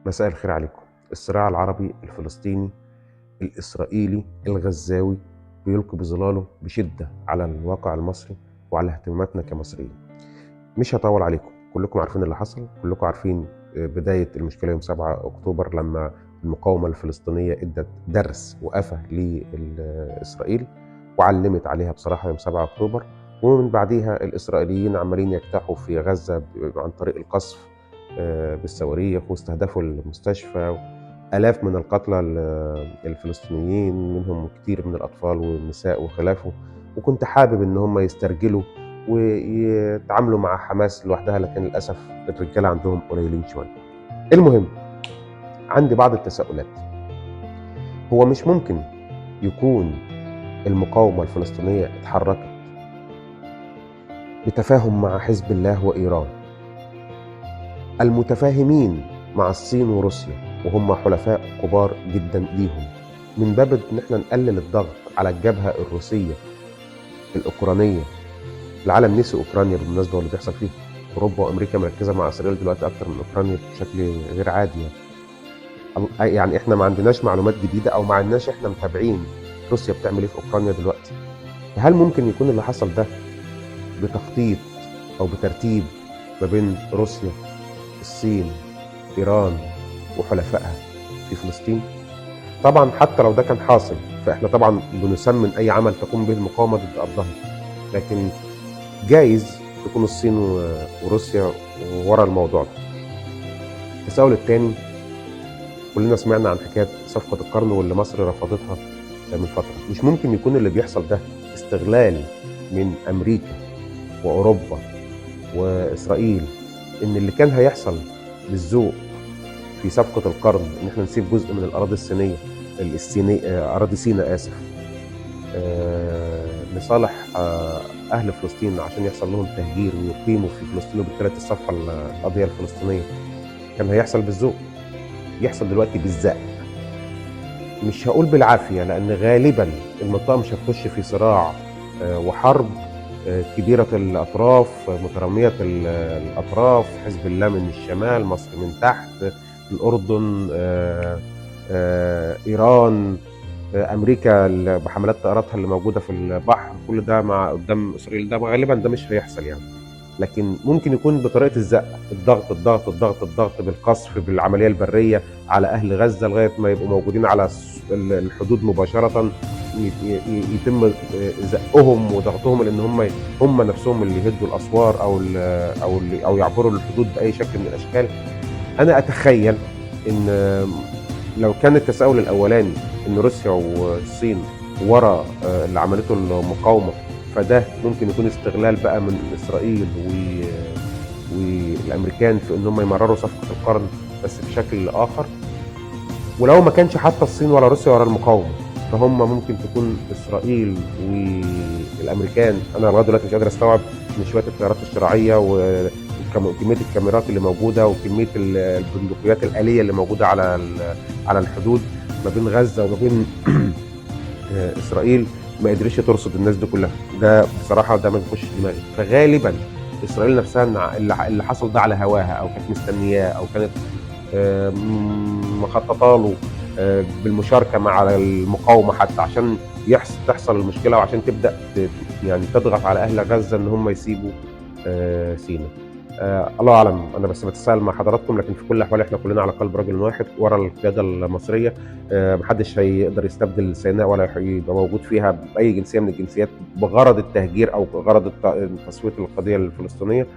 مساء الخير عليكم. الصراع العربي الفلسطيني الإسرائيلي الغزاوي بيلقي بظلاله بشدة على الواقع المصري وعلى اهتماماتنا كمصريين. مش هطول عليكم، كلكم عارفين اللي حصل، كلكم عارفين بداية المشكلة يوم 7 أكتوبر لما المقاومة الفلسطينية ادت درس وقفة لإسرائيل وعلمت عليها بصراحة يوم 7 أكتوبر. ومن بعديها الإسرائيليين عمالين يجتاحوا في غزة عن طريق القصف بالصواريخ واستهدفوا المستشفى. آلاف من القتلى الفلسطينيين، منهم كتير من الأطفال والنساء وخلافه. وكنت حابب إن هم يسترجلوا ويتعاملوا مع حماس لوحدها، لكن للأسف الرجالة عندهم قليلين شوية. المهم، عندي بعض التساؤلات. هو مش ممكن يكون المقاومة الفلسطينية اتحركت بتفاهم مع حزب الله وإيران، المتفاهمين مع الصين وروسيا وهم حلفاء كبار جدا ليهم، من باب ان احنا نقلل الضغط على الجبهة الروسية الأوكرانية؟ العالم نسي أوكرانيا بالمناسبة واللي بيحصل فيه. أوروبا وأمريكا مركزة مع إسرائيل دلوقتي أكتر من أوكرانيا بشكل غير عادي يعني إحنا ما عندناش معلومات جديدة أو ما عندناش إحنا متابعين روسيا بتعمل إيه في أوكرانيا دلوقتي. فهل ممكن يكون اللي حصل ده بتخطيط أو بترتيب ما بين روسيا، الصين، إيران وحلفائها في فلسطين؟ طبعا حتى لو ده كان حاصل فإحنا طبعا بنسمن أي عمل تقوم به المقاومة ضد أرضها، لكن جايز تكون الصين وروسيا ورا الموضوع ده. التساؤل الثاني، كلنا سمعنا عن حكايه صفقه القرن واللي مصر رفضتها من فتره. مش ممكن يكون اللي بيحصل ده استغلال من امريكا واوروبا واسرائيل، ان اللي كان هيحصل بالذوق في صفقه القرن ان احنا نسيب جزء من الاراضي اراضي سيناء لصالح اهل فلسطين عشان يحصل لهم تهجير ويقيموا في فلسطين وبالتالي تصفى القضيه الفلسطينيه؟ كان هيحصل بالذوق، يحصل دلوقتي بالزق. مش هقول بالعافيه لان غالبا المنطقه مش هتخش في صراع وحرب كبيره الاطراف متراميه الاطراف، حزب الله من الشمال، مصر من تحت، الاردن، ايران، امريكا بحملات طائراتها اللي موجوده في البحر، كل ده مع قدام اسرائيل. ده غالبا ده مش هيحصل يعني، لكن ممكن يكون بطريقه الزق، الضغط الضغط الضغط الضغط بالقصف بالعمليه البريه على اهل غزه لغايه ما يبقوا موجودين على الحدود مباشره، يتم زقهم وضغطهم لان هم نفسهم اللي يهدوا الاسوار او يعبروا الحدود باي شكل من الاشكال. انا اتخيل ان لو كان التساؤل الاولاني ان روسيا والصين ورا اللي عملته المقاومه، فده ممكن يكون استغلال بقى من اسرائيل والامريكان في ان هم يمرروا صفقه القرن بس بشكل اخر. ولو ما كانش حتى الصين ولا روسيا ورا المقاومه، فهم ممكن تكون اسرائيل والامريكان. انا لغايه دلوقتي مش قادر استوعب ان شويه الطيارات الشراعيه وكميه الكاميرات اللي موجوده وكميه البندقيات الاليه اللي موجوده على الحدود ما بين غزه وما بين اسرائيل ما قدرش ترصد الناس دي كلها. ده بصراحه ده ما بيخش دماغي. فغالبا اسرائيل نفسها اللي حصل ده على هواها او كانت مستنياه او كانت مخططه له بالمشاركه مع المقاومه حتى عشان تحصل المشكله وعشان تبدا يعني تضغط على اهل غزه ان هم يسيبوا سيناء. الله اعلم، انا بس بتساءل مع حضراتكم، لكن في كل الاحوال احنا كلنا على قلب رجل واحد ورا القياده المصريه. محدش هيقدر يستبدل سيناء ولا يبقى موجود فيها باي جنسيه من الجنسيات بغرض التهجير او غرض تصفيه القضيه الفلسطينيه.